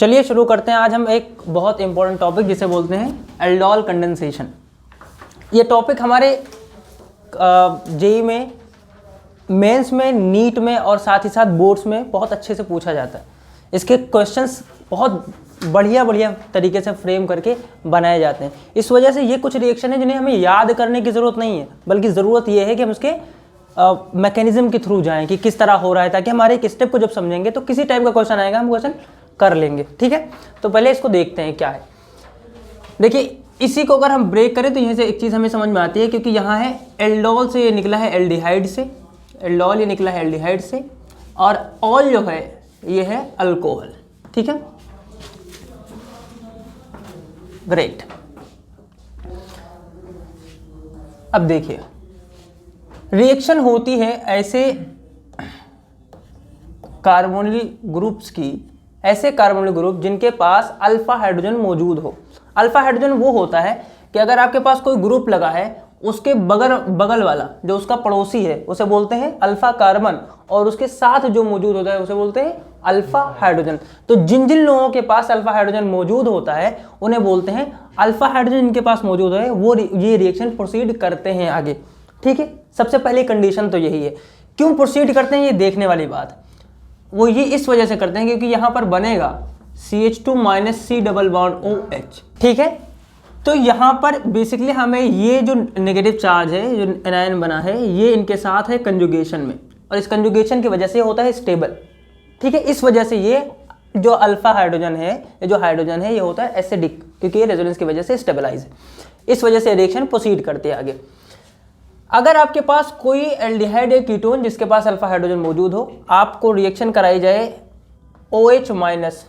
चलिए शुरू करते हैं। आज हम एक बहुत इंपॉर्टेंट टॉपिक जिसे बोलते हैं एल्डोल कंडेंसेशन। ये टॉपिक हमारे जेई में, मेंस में, नीट में और साथ ही साथ बोर्ड्स में बहुत अच्छे से पूछा जाता है। इसके क्वेश्चंस बहुत बढ़िया तरीके से फ्रेम करके बनाए जाते हैं। इस वजह से ये कुछ रिएक्शन है जिन्हें हमें याद करने की ज़रूरत नहीं है, बल्कि ज़रूरत ये है कि हम उसके मैकेनिज्म के थ्रू जाएं कि किस तरह हो रहा है, ताकि हमारे एक स्टेप को जब समझेंगे तो किसी टाइप का क्वेश्चन आएगा हम क्वेश्चन कर लेंगे। ठीक है, तो पहले इसको देखते हैं क्या है। देखिए, इसी को अगर हम ब्रेक करें तो यहीं से एक चीज़ हमें समझ में आती है, क्योंकि यहाँ है एल्डोल से ये निकला है एल्डिहाइड से, एल्डोल ये निकला है एल्डिहाइड से, और ऑल जो है ये है अल्कोहल। ठीक है, ग्रेट। अब देखिए, रिएक्शन होती है ऐसे कार्बोनिल ग्रुप्स की, ऐसे कार्बोनिल ग्रुप जिनके पास अल्फा हाइड्रोजन मौजूद हो। अल्फा हाइड्रोजन वो होता है कि अगर आपके पास कोई ग्रुप लगा है, उसके बगल वाला जो उसका पड़ोसी है उसे बोलते हैं अल्फा कार्बन, और उसके साथ जो मौजूद होता है उसे बोलते हैं अल्फा हाइड्रोजन। तो जिन जिन लोगों के पास अल्फा हाइड्रोजन मौजूद होता है उन्हें बोलते हैं अल्फा हाइड्रोजन। जिनके पास मौजूद है वो ये रिएक्शन प्रोसीड करते हैं आगे। ठीक है, सबसे पहली कंडीशन तो यही है। क्यों प्रोसीड करते हैं ये देखने वाली बात, वो ये इस वजह से करते हैं क्योंकि यहाँ पर बनेगा CH2- C double bond OH। ठीक है, तो यहाँ पर बेसिकली हमें ये जो नेगेटिव चार्ज है, जो एनायन बना है, ये इनके साथ है कंजुगेशन में, और इस कंजुगेशन की वजह से होता है स्टेबल। ठीक है, इस वजह से ये जो अल्फा हाइड्रोजन है, ये जो हाइड्रोजन है, ये होता है एसिडिक, क्योंकि ये रेजोनेंस की वजह से स्टेबलाइज है। इस वजह से रिएक्शन प्रोसीड करते हैं आगे। अगर आपके पास कोई एल्डिहाइड या कीटोन जिसके पास अल्फा हाइड्रोजन मौजूद हो, आपको रिएक्शन कराई जाए OH-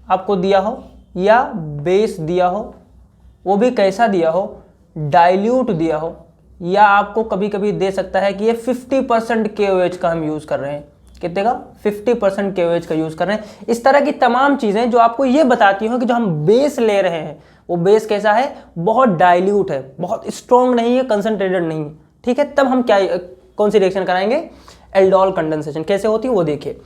आपको दिया हो या बेस दिया हो, वो भी कैसा दिया हो, डाइल्यूट दिया हो, या आपको कभी कभी दे सकता है कि ये 50% KOH का हम यूज़ कर रहे हैं। कितने का? 50% KOH का यूज़ कर रहे हैं। इस तरह की तमाम चीज़ें जो आपको ये बताती हो कि जो हम बेस ले रहे हैं वो बेस कैसा है, बहुत डाइल्यूट है, बहुत स्ट्रॉन्ग नहीं है, कंसनट्रेटेड नहीं है। ठीक है, तब हम क्या कौन सी रिएक्शन कराएंगे? Aldol condensation. कैसे होती है वो देखिए।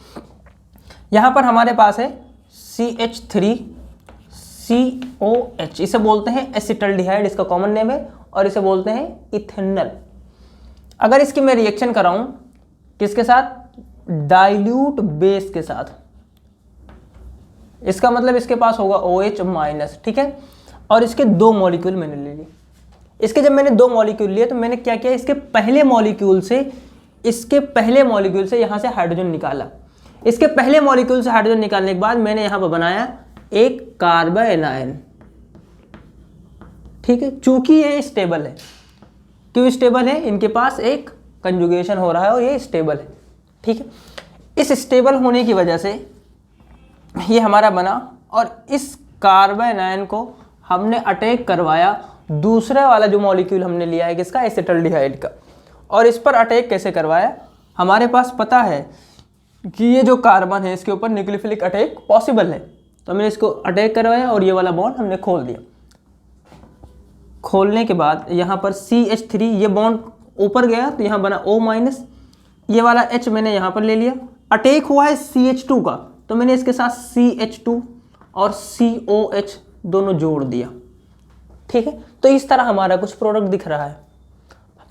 यहाँ पर हमारे पास है CH3COH, इसे बोलते हैं एसिटल्डिहाइड, इसका कॉमन नेम है, और इसे बोलते हैं इथेनॉल। अगर इसकी मैं रिएक्शन कराऊं किसके साथ? डाइल्यूट बेस के साथ, इसका मतलब इसके पास होगा OH-। ठीक है, और इसके दो मॉलिक्यूल मैंने ले लिए। इसके जब मैंने दो मॉलिक्यूल लिए तो मैंने क्या किया, इसके पहले मॉलिक्यूल से यहाँ से हाइड्रोजन निकाला। इसके पहले मॉलिक्यूल से हाइड्रोजन निकालने के बाद मैंने यहाँ पर बनाया एक कार्बन एनायन। ठीक है, चूंकि ये स्टेबल है। क्यों स्टेबल है? इनके पास एक कंजुगेशन हो रहा है और ये स्टेबल है। ठीक है, इस स्टेबल होने की वजह से ये हमारा बना, और इस कार्बन एनायन को हमने अटैक करवाया दूसरा वाला जो मॉलिक्यूल हमने लिया है किसका? एसिटल्डिहाइड का। और इस पर अटैक कैसे करवाया? हमारे पास पता है कि ये जो कार्बन है इसके ऊपर न्यूक्लियोफिलिक अटैक पॉसिबल है, तो हमने इसको अटैक करवाया और ये वाला बॉन्ड हमने खोल दिया। खोलने के बाद यहाँ पर CH3, ये बॉन्ड ऊपर गया तो यहाँ बना O-, ये वाला H मैंने यहाँ पर ले लिया। अटैक हुआ है CH2 का, तो मैंने इसके साथ CH2 और COH दोनों जोड़ दिया। ठीक है, तो इस तरह हमारा कुछ प्रोडक्ट दिख रहा है।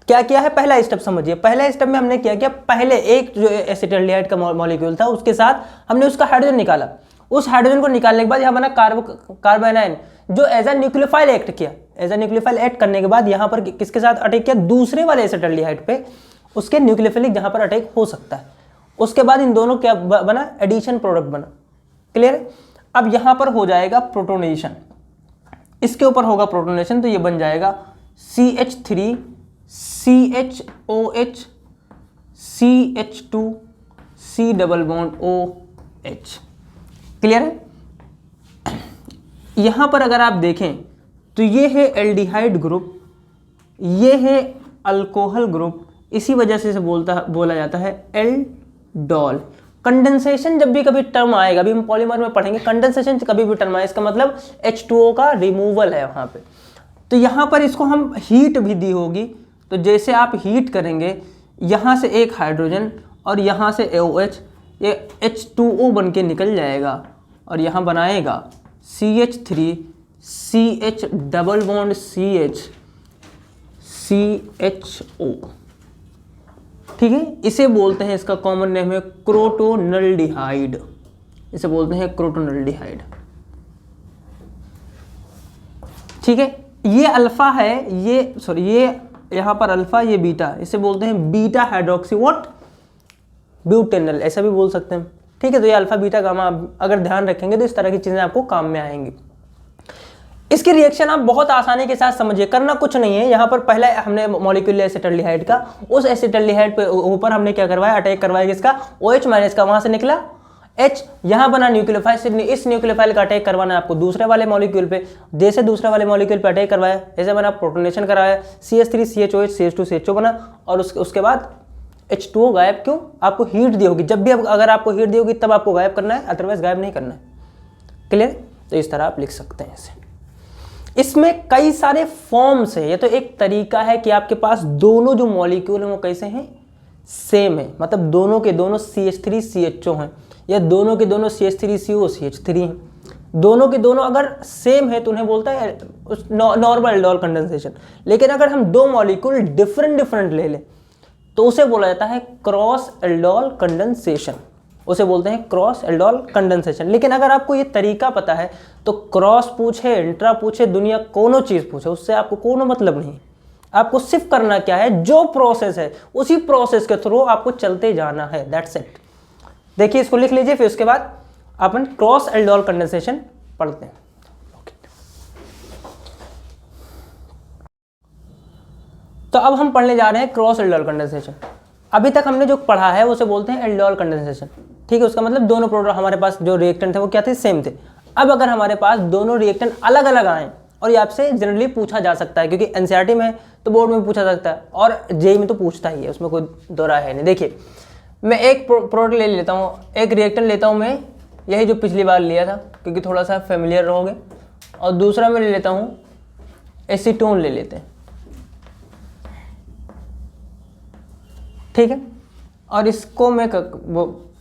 क्या किया है? पहला स्टेप समझिए। पहले स्टेप में हमने क्या किया, पहले एक जो एसिटल्डिहाइड का मॉलिक्यूल था उसके साथ हमने उसका हाइड्रोजन निकाला। उस हाइड्रोजन को निकालने के बाद यहाँ बना कार्बन एनायन, जो एज अ न्यूक्लियोफाइल एक्ट किया। एज अ न्यूक्लियोफाइल एक्ट करने के बाद यहाँ पर किसके साथ अटैक किया? दूसरे वाले एसिटल्डिहाइड पे, उसके न्यूक्लियोफिलिक जहाँ पर अटैक हो सकता है। उसके बाद इन दोनों क्या बना? एडिशन प्रोडक्ट बना। क्लियर है? अब यहाँ पर हो जाएगा प्रोटोनेशन, इसके ऊपर होगा प्रोटोनेशन, तो ये बन जाएगा CH3 CHOH CH2 C double bond OH। Clear है? यहां पर अगर आप देखें तो ये है एल्डिहाइड ग्रुप, ये है अल्कोहल ग्रुप, इसी वजह से बोला जाता है एल्डोल। कंडेंसेशन जब भी कभी टर्म आएगा, अभी हम पॉलीमर में पढ़ेंगे, कंडेंसेशन कभी भी टर्म आए इसका मतलब H2O का रिमूवल है वहाँ पे। तो यहाँ पर इसको हम हीट भी दी होगी, तो जैसे आप हीट करेंगे यहाँ से एक हाइड्रोजन और यहाँ से OH, ये H2O बन के निकल जाएगा और यहाँ बनाएगा CH3 CH double bond CH CHO, ठीक है। इसे बोलते हैं, इसका कॉमन नेम है क्रोटोनल्डिहाइड, इसे बोलते हैं क्रोटोनल्डिहाइड, ठीक है। ये अल्फा है, ये यहाँ पर अल्फा, ये बीटा, इसे बोलते हैं बीटा हाइड्रोक्सी व्हाट ब्यूटेनल, ऐसा भी बोल सकते हैं, ठीक है। तो ये अल्फा बीटा गामा अगर ध्यान रखेंगे तो इस तरह की चीजें आपको काम में आएंगी। इसकी रिएक्शन आप बहुत आसानी के साथ समझिए, करना कुछ नहीं है। यहाँ पर पहला हमने मॉलिक्यूल लिया एसिटाल्डिहाइड का, उस एसिटाल्डिहाइड पे ऊपर हमने क्या करवाया, अटैक करवाया किसका, OH माइनस का, वहां से निकला H, यहाँ बना न्यूक्लियोफाइल, इस न्यूक्लियोफाइल का अटैक करवाना है आपको दूसरे वाले मॉलिक्यूल पे, जैसे दूसरे वाले मॉलिक्यूल पे अटैक करवाया, ऐसे बना प्रोटोनेशन कराया, CH3 CHOH CH2 CHO बना, और उसके बाद H2O गायब। क्यों, आपको हीट दी होगी, जब भी अगर आपको हीट दी होगी तब आपको गायब करना है, अदरवाइज गायब नहीं करना है, क्लियर। तो इस तरह आप लिख सकते हैं इसे। इसमें कई सारे फॉर्म्स है, ये तो एक तरीका है कि आपके पास दोनों जो मॉलिक्यूल हैं वो कैसे हैं, सेम है, मतलब दोनों के दोनों CH3 CHO हैं, या दोनों के दोनों CH3 CO CH3 हैं। दोनों के दोनों अगर सेम है तो उन्हें बोलता है नॉर्मल एल्डोल कंडेंसेशन। लेकिन अगर हम दो मॉलिक्यूल डिफरेंट ले लें तो उसे बोला जाता है क्रॉस एल्डोल कंडेंसेशन, उसे बोलते हैं क्रॉस एल्डोल कंडेंसेशन। लेकिन अगर आपको ये तरीका पता है तो क्रॉस पूछे, इंट्रा पूछे, दुनिया कोनो चीज़ पूछे, उससे आपको कोनो मतलब नहीं। आपको सिर्फ करना क्या है, जो प्रोसेस है उसी प्रोसेस के थ्रू आपको चलते जाना है, दैट्स इट। देखिए इसको लिख लीजिए, फिर उसके बाद अपन क्रॉस एल्डोल कंडेंसेशन पढ़ते हैं। तो अब हम पढ़ने जा रहे हैं क्रॉस एल्डोल कंडेंसेशन। अभी तक हमने जो पढ़ा है उसे बोलते हैं एल्डोल कंडेंसेशन, ठीक है। उसका मतलब दोनों प्रोडक्ट हमारे पास जो रिएक्टेंट थे वो क्या थे, सेम थे। अब अगर हमारे पास दोनों रिएक्टेंट अलग अलग आए, और ये आपसे जनरली पूछा जा सकता है क्योंकि एनसीईआरटी में तो बोर्ड में पूछा सकता है और जेईई में तो पूछता ही है, उसमें कोई दो राय है नहीं। देखिए मैं एक प्रोडक्ट ले लेता हूँ, एक रिएक्टेंट लेता हूँ मैं, यही जो पिछली बार लिया था क्योंकि थोड़ा सा फेमिलियर रहोगे, और दूसरा मैं ले लेता हूँ एसीटोन ले लेते हैं, ठीक है। और इसको मैं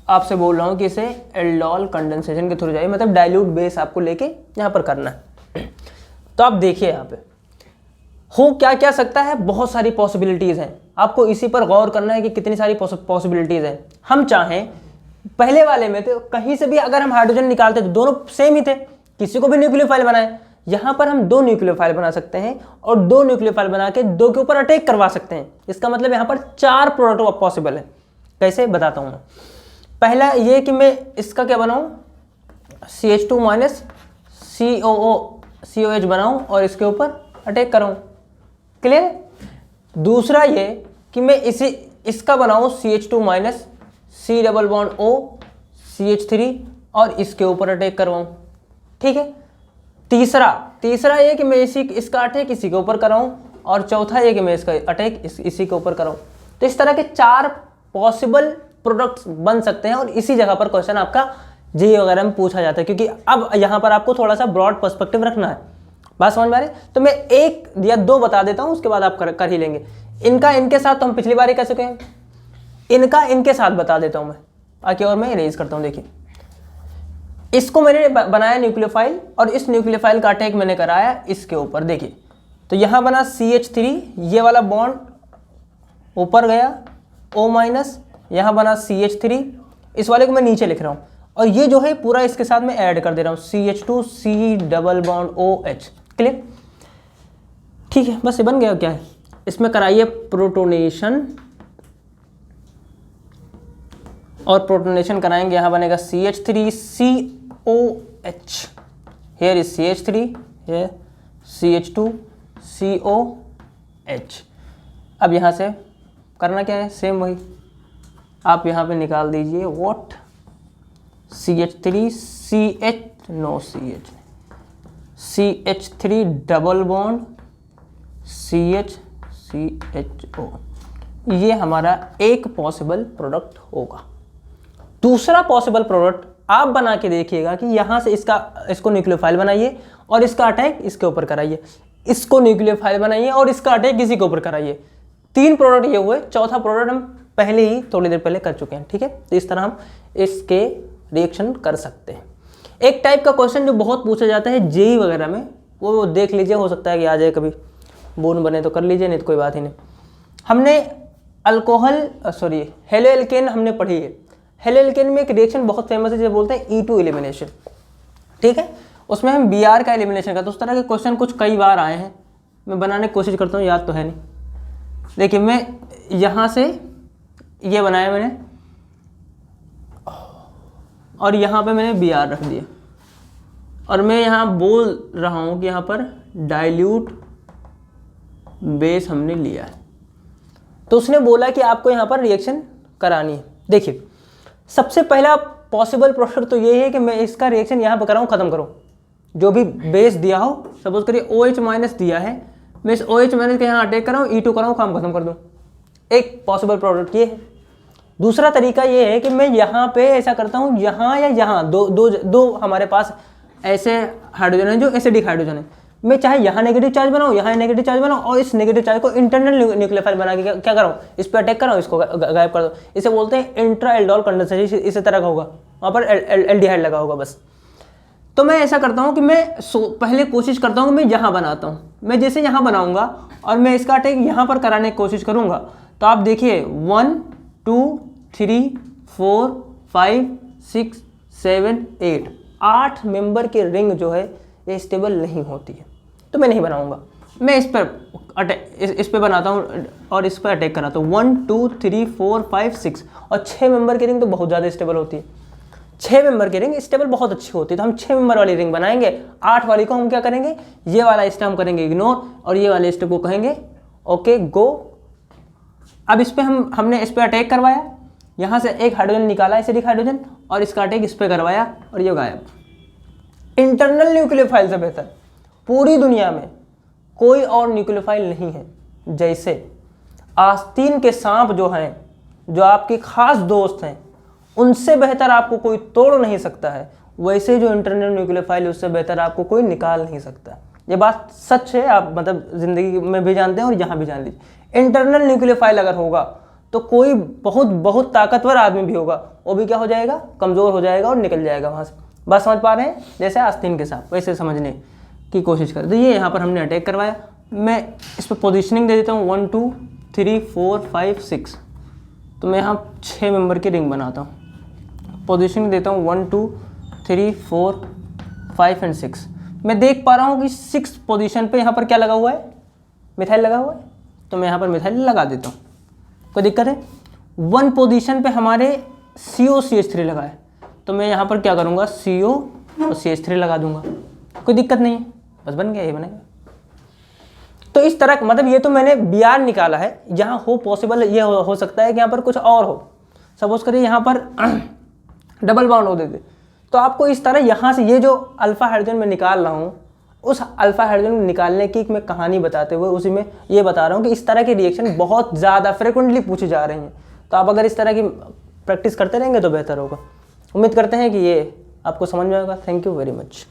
आपसे बोल रहा हूँ कि इसे एल्डोल कंडेंसेशन के थ्रू जाइए, मतलब डाइल्यूट बेस आपको लेके यहाँ पर करना है। तो आप देखिए यहाँ पे हो क्या क्या सकता है, बहुत सारी पॉसिबिलिटीज़ हैं। आपको इसी पर गौर करना है कि कितनी सारी पॉसिबिलिटीज़ हैं। हम चाहें पहले वाले में तो कहीं से भी अगर हम हाइड्रोजन निकालते तो दोनों सेम ही थे, किसी को भी न्यूक्लियोफाइल बनाए। यहाँ पर हम दो न्यूक्लियोफाइल बना सकते हैं और दो न्यूक्लियोफाइल बना के दो के ऊपर अटैक करवा सकते हैं। इसका मतलब यहाँ पर 4 प्रोडक्ट पॉसिबल है। कैसे बताता हूँ मैं। पहला ये कि मैं इसका क्या बनाऊँ, CH2 माइनस COH बनाऊँ और इसके ऊपर अटैक कराऊँ, क्लियर। दूसरा ये कि मैं इसका बनाऊँ CH2 minus C double bond O CH3 और इसके ऊपर अटैक करवाऊँ, ठीक है। तीसरा ये कि मैं इसका अटैक इसी के ऊपर कराऊँ, और चौथा ये कि मैं इसका अटैक इसी के ऊपर कराऊँ। तो इस तरह के 4 पॉसिबल प्रोडक्ट्स बन सकते हैं, और इसी जगह पर क्वेश्चन आपका जेईई वगैरह में पूछा जाता है, क्योंकि अब यहाँ पर आपको थोड़ा सा ब्रॉड पर्सपेक्टिव रखना है। बात समझ में आ रही है? तो मैं 1 या 2 बता देता हूँ, उसके बाद आप कर ही लेंगे। इनके साथ तो हम पिछली बार ही कर चुके हैं, इनके साथ बता देता हूँ मैं, आगे और मैं इरेज करता हूँ। देखिए इसको मैंने बनाया न्यूक्लियोफाइल, और इस न्यूक्लियोफाइल का अटैक मैंने कराया इसके ऊपर। देखिए तो यहाँ बना CH3, ये वाला बॉन्ड ऊपर गया O माइनस, यहाँ बना CH3, इस वाले को मैं नीचे लिख रहा हूँ, और ये जो है पूरा इसके साथ मैं ऐड कर दे रहा हूँ CH2 C double bond OH, clear, ठीक है। बस ये बन गया। क्या है इसमें कराइए प्रोटोनेशन, और प्रोटोनेशन कराएंगे, यहाँ बनेगा CH3 COH, here is CH3, here CH2 COH। अब यहाँ से करना क्या है, सेम वही आप यहाँ पे निकाल दीजिए what CH3 CH no CH3 double bond CH CHO, ये हमारा एक पॉसिबल प्रोडक्ट होगा। दूसरा पॉसिबल प्रोडक्ट आप बना के देखिएगा कि यहाँ से इसको न्यूक्लियोफाइल बनाइए और इसका अटैक इसके ऊपर कराइए, इसको न्यूक्लियोफाइल बनाइए और इसका अटैक इसी के ऊपर कराइए। 3 प्रोडक्ट ये हुए, चौथा प्रोडक्ट हम पहले ही थोड़ी देर पहले कर चुके हैं, ठीक है। तो इस तरह हम इसके रिएक्शन कर सकते हैं। एक टाइप का क्वेश्चन जो बहुत पूछा जाता है जेई वगैरह में, वो देख लीजिए, हो सकता है कि आ जाए कभी, बोन बने तो कर लीजिए, नहीं तो कोई बात ही नहीं। हमने हेलो एल्केन हमने पढ़ी है। हेलो एल्केन में एक रिएक्शन बहुत फेमस है जिसे बोलते हैं E2 एलिमिनेशन, ठीक है। उसमें हम Br का एलिमिनेशन करते हैं। उस तरह के क्वेश्चन कुछ कई बार आए हैं, मैं बनाने की कोशिश करता हूँ, याद तो है नहीं। देखिए मैं यहाँ से ये बनाया मैंने, और यहाँ पे मैंने Br रख दिया, और मैं यहाँ बोल रहा हूँ कि यहाँ पर डाइल्यूट बेस हमने लिया है। तो उसने बोला कि आपको यहाँ पर रिएक्शन करानी है। देखिए सबसे पहला पॉसिबल प्रोसेस तो ये है कि मैं इसका रिएक्शन यहाँ पर कराऊँ, ख़त्म करूँ। जो भी बेस दिया हो, सपोज करिए OH- दिया है, मैं इस OH- के यहाँ अटैक कराऊँ, E2 कराऊँ, काम खत्म कर दूँ। एक पॉसिबल प्रोडक्ट ये है। दूसरा तरीका ये है कि मैं यहाँ पे ऐसा करता हूँ, यहाँ या यहाँ दो हमारे पास ऐसे हाइड्रोजन है जो एसिडिक हाइड्रोजन है। मैं चाहे यहाँ नेगेटिव चार्ज बनाऊँ, यहाँ नेगेटिव चार्ज बनाऊँ, और इस नेगेटिव चार्ज को इंटरनल न्यूक्लियोफाइल बना के क्या कराऊँ, इस पर अटैक कराऊँ, इसको गायब कर दो। इसे बोलते हैं इंट्रा एल्डोल कंडेंसेशन। इसी तरह का होगा, वहाँ पर एल्डिहाइड लगा होगा बस। तो मैं ऐसा करता हूँ कि मैं पहले कोशिश करता हूँ कि मैं यहाँ बनाता हूँ। मैं जैसे यहाँ बनाऊँगा और मैं इसका अटैक यहाँ पर कराने की कोशिश करूँगा, तो आप देखिए 1 2 3 4 5 6 7 8 मेंबर की रिंग जो है ये स्टेबल नहीं होती है, तो मैं नहीं बनाऊंगा। मैं इस पर बनाता हूँ और इस पर अटैक कराता हूँ। 1 2 3 4 5 6 और 6 मेंबर की रिंग तो बहुत ज़्यादा स्टेबल होती है। 6 मेंबर की रिंग स्टेबल बहुत अच्छी होती है, तो हम 6 मेंबर वाली रिंग बनाएंगे। 8 वाली को हम क्या करेंगे, ये वाला स्टेप हम करेंगे इग्नोर, और ये वाले स्टेप को कहेंगे ओके गो। अब इस पर हमने इस पर अटैक करवाया, यहाँ से एक हाइड्रोजन निकाला एसिडिक हाइड्रोजन, और इसका अटैक इस पर करवाया, और ये गायब। इंटरनल न्यूक्लियोफाइल से बेहतर पूरी दुनिया में कोई और न्यूक्लियोफाइल नहीं है। जैसे आस्तीन के सांप जो हैं, जो आपके खास दोस्त हैं, उनसे बेहतर आपको कोई तोड़ नहीं सकता है, वैसे जो इंटरनल न्यूक्लियोफाइल उससे बेहतर आपको कोई निकाल नहीं सकता। ये बात सच है, आप मतलब ज़िंदगी में भी जानते हैं और यहाँ भी जान लीजिए। इंटरनल न्यूक्लियोफाइल अगर होगा तो कोई बहुत ताकतवर आदमी भी होगा, वो भी क्या हो जाएगा, कमज़ोर हो जाएगा और निकल जाएगा वहाँ से। बात समझ पा रहे हैं? जैसे आस्तीन के साथ वैसे समझने की कोशिश करें। तो ये यहाँ पर हमने अटैक करवाया। मैं इस पर पोजीशनिंग दे देता हूँ 1 2 3 4 5 6। तो मैं यहाँ 6 मेंबर की रिंग बनाता हूँ, पोजीशनिंग देता हूँ 1 2 3 4 5 एंड 6। मैं देख पा रहा हूँ कि 6 पोजीशन पे यहाँ पर क्या लगा हुआ है, मिथाइल लगा हुआ है, तो मैं यहाँ पर मिथाइल लगा देता हूँ। कोई दिक्कत है? 1 पोजीशन पे हमारे COCH3 लगा है, तो मैं यहाँ पर क्या करूँगा, CO और CH3 लगा दूंगा। कोई दिक्कत नहीं है, बस बन गया, ये बनेगा। तो इस तरह मतलब ये तो मैंने Br निकाला है। यहाँ हो पॉसिबल ये हो सकता है कि यहाँ पर कुछ और हो। सपोज करिए यहाँ पर डबल बॉन्ड हो देते, तो आपको इस तरह यहाँ से ये जो अल्फा हाइड्रोजन मैं निकाल रहा हूँ, उस अल्फा हाइड्रोजन निकालने की मैं कहानी बताते हुए उसी में ये बता रहा हूँ कि इस तरह के रिएक्शन बहुत ज़्यादा फ्रिक्वेंटली पूछे जा रहे हैं। तो आप अगर इस तरह की प्रैक्टिस करते रहेंगे तो बेहतर होगा। उम्मीद करते हैं कि ये आपको समझ में आएगा। Thank you very much.